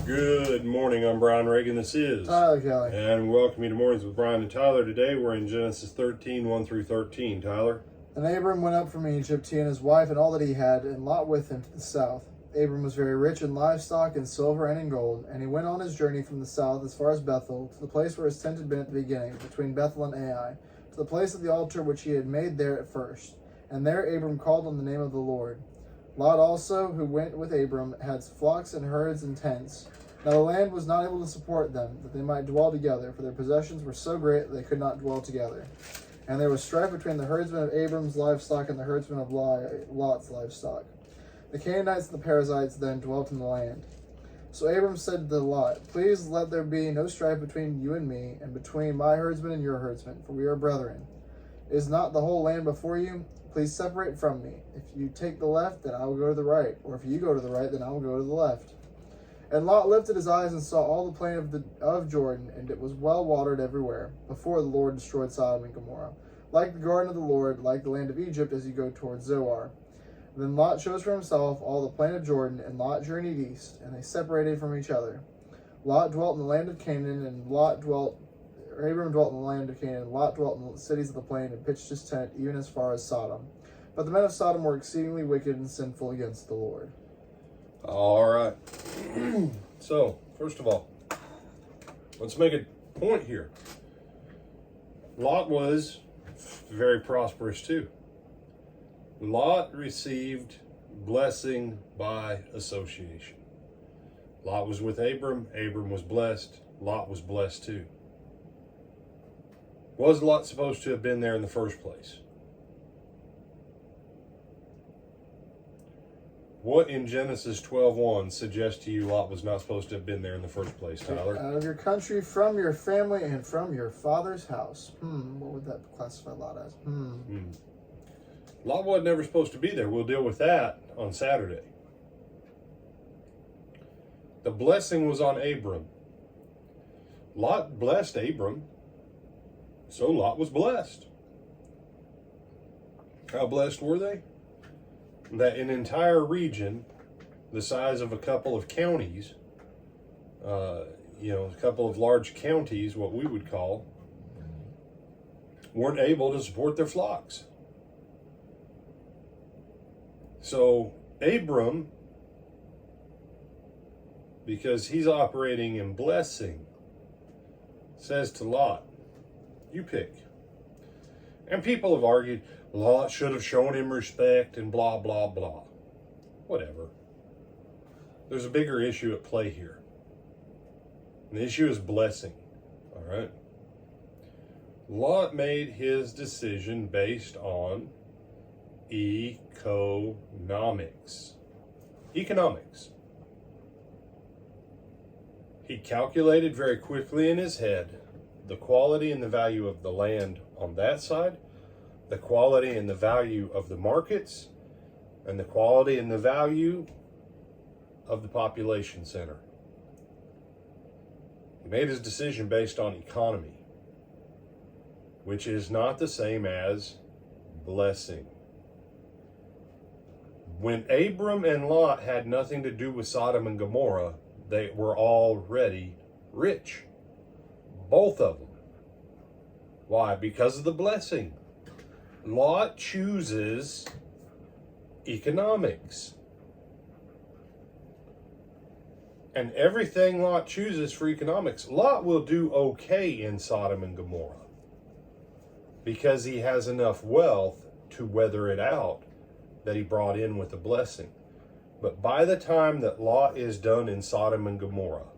Good morning, I'm Brian Reagan. This is Tyler Kelly. and welcome you to Mornings with Brian and Tyler. Today we're in Genesis 13, 1 through 13. Tyler? And Abram went up from Egypt, he and his wife and all that he had, and Lot with him to the south. Abram was very rich in livestock, in silver, and in gold, and he went on his journey from the south as far as Bethel, to the place where his tent had been at the beginning, between Bethel and Ai, to the place of the altar which he had made there at first. And there Abram called on the name of the Lord. Lot also, who went with Abram, had flocks and herds and tents. Now the land was not able to support them, that they might dwell together, for their possessions were so great that they could not dwell together. And there was strife between the herdsmen of Abram's livestock and the herdsmen of Lot's livestock. The Canaanites and the Perizzites then dwelt in the land. So Abram said to Lot, Please let there be no strife between you and me, and between my herdsmen and your herdsmen, for we are brethren. Is not the whole land before you? Please separate from me. If you take the left, then I will go to the right, or if you go to the right, then I will go to the left. And Lot lifted his eyes and saw all the plain of Jordan, and it was well watered everywhere, before the Lord destroyed Sodom and Gomorrah, like the garden of the Lord, like the land of Egypt as you go towards Zoar. Then Lot chose for himself all the plain of Jordan, and Lot journeyed east, and they separated from each other. Lot dwelt in the land of Canaan, and Abram dwelt in the land of Canaan, and Lot dwelt in the cities of the plain, and pitched his tent even as far as Sodom. But the men of Sodom were exceedingly wicked and sinful against the Lord. All right. So, first of all, let's make a point here. Lot was very prosperous too. Lot received blessing by association. Lot was with Abram. Abram was blessed. Lot was blessed too. Was Lot supposed to have been there in the first place? What in Genesis 12:1 suggests to you Lot was not supposed to have been there in the first place, Tyler? Out of your country, from your family, and from your father's house. What would that classify Lot as? Lot wasn't never supposed to be there. We'll deal with that on Saturday. The blessing was on Abram. Lot blessed Abram, so Lot was blessed. How blessed were they? That an entire region the size of a couple of counties, a couple of large counties, what we would call, weren't able to support their flocks. So Abram, because he's operating in blessing, says to Lot, you pick. And people have argued, Lot should have shown him respect and blah, blah, blah. Whatever. There's a bigger issue at play here. And the issue is blessing. All right? Lot made his decision based on economics. Economics. He calculated very quickly in his head the quality and the value of the land on that side, the quality and the value of the markets, and the quality and the value of the population center. He made his decision based on economy, which is not the same as blessing. When Abram and Lot had nothing to do with Sodom and Gomorrah, they were already rich. Both of them. Why? Because of the blessing. Lot chooses economics. And everything Lot chooses for economics, Lot will do okay in Sodom and Gomorrah because he has enough wealth to weather it out that he brought in with the blessing. But by the time that Lot is done in Sodom and Gomorrah,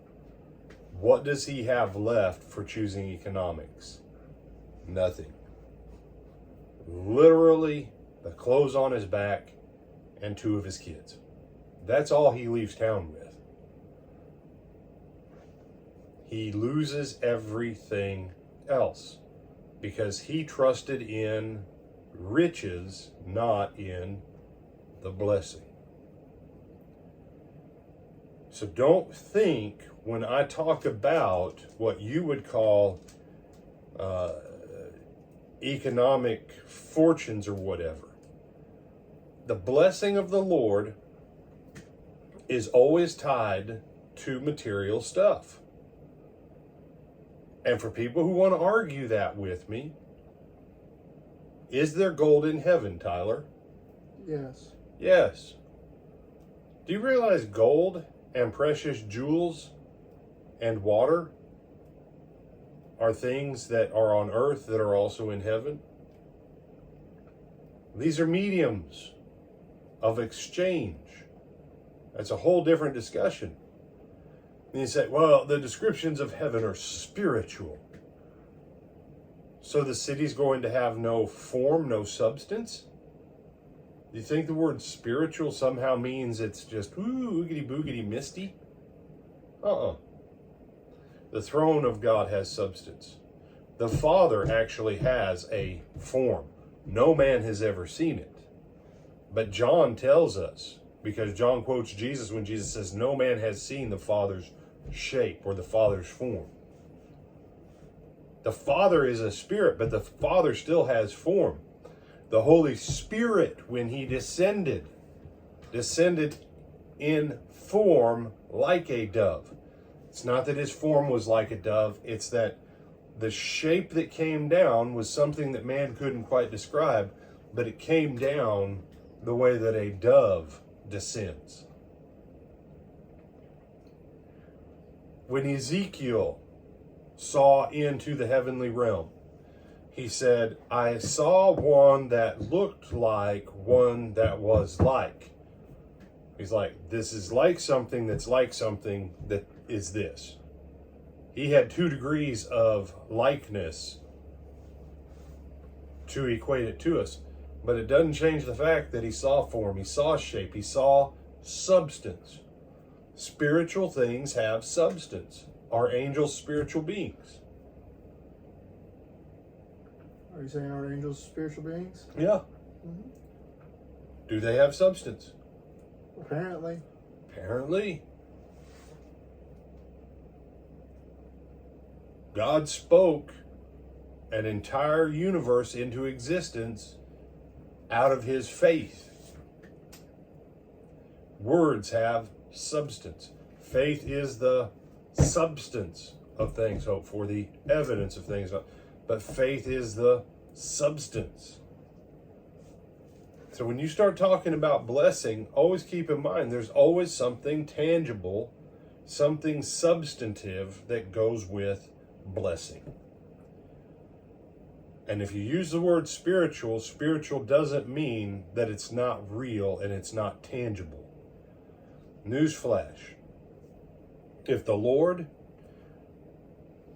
what does he have left for choosing economics? Nothing. Literally, the clothes on his back and 2 of his kids. That's all he leaves town with. He loses everything else because he trusted in riches, not in the blessing. So don't think when I talk about what you would call economic fortunes or whatever, the blessing of the Lord is always tied to material stuff. And for people who want to argue that with me, is there gold in heaven, Tyler? Yes. Yes. Do you realize gold and precious jewels and water are things that are on earth that are also in heaven? These are mediums of exchange. That's a whole different discussion. And you say, well, the descriptions of heaven are spiritual. So the city's going to have no form, no substance? Do you think the word spiritual somehow means it's just oogity boogity misty? The throne of God has substance. The Father actually has a form. No man has ever seen it. But John tells us, because John quotes Jesus when Jesus says, no man has seen the Father's shape or the Father's form. The Father is a spirit, but the Father still has form. The Holy Spirit, when he descended in form like a dove. It's not that his form was like a dove, it's that the shape that came down was something that man couldn't quite describe, but it came down the way that a dove descends. When Ezekiel saw into the heavenly realm, he said, I saw one that looked like one that was like. He's like, this is like something that's like something that is this. He had 2 degrees of likeness to equate it to us. But it doesn't change the fact that he saw form, he saw shape, he saw substance. Spiritual things have substance. Are angels spiritual beings? Are you saying are angels spiritual beings? Yeah. Mm-hmm. Do they have substance? Apparently. Apparently. God spoke an entire universe into existence out of his faith. Words have substance. Faith is the substance of things hoped for, the evidence of things. But faith is the substance. So when you start talking about blessing, always keep in mind there's always something tangible, something substantive that goes with blessing. And if you use the word spiritual, spiritual doesn't mean that it's not real and it's not tangible. Newsflash. If the Lord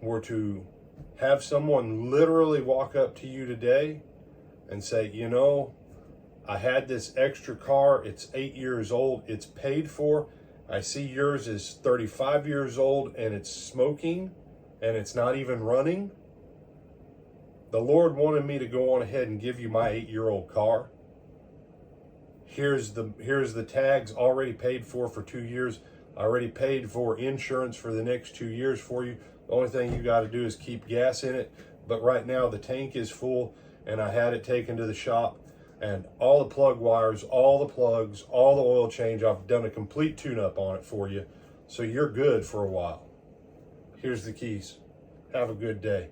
were to have someone literally walk up to you today and say, you know, I had this extra car, it's 8 years old, it's paid for, I see yours is 35 years old and it's smoking and it's not even running. The Lord wanted me to go on ahead and give you my 8-year-old car. Here's the tags already paid for 2 years. I already paid for insurance for the next 2 years for you. The only thing you got to do is keep gas in it. But right now the tank is full and I had it taken to the shop and all the plug wires, all the plugs, all the oil change, I've done a complete tune-up on it for you. So you're good for a while. Here's the keys. Have a good day.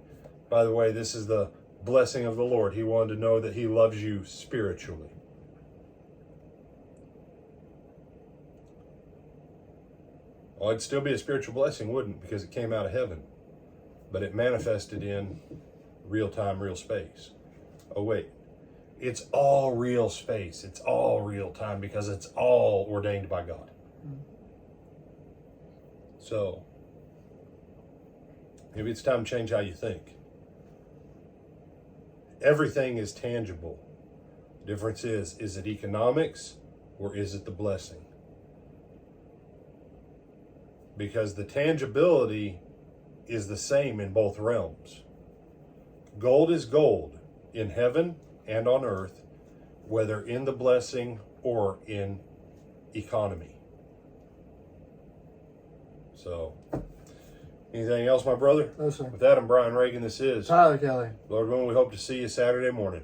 By the way, this is the blessing of the Lord. He wanted to know that he loves you spiritually. Well, it'd still be a spiritual blessing, wouldn't it? Because it came out of heaven. But it manifested in real time, real space. Oh, wait. It's all real space. It's all real time because it's all ordained by God. So, maybe it's time to change how you think. Everything is tangible. The difference is it economics or is it the blessing? Because the tangibility is the same in both realms. Gold is gold in heaven and on earth, whether in the blessing or in economy. So, anything else, my brother? No, sir. With that, I'm Brian Reagan. This is Tyler Kelly. Lord willing, we hope to see you Saturday morning.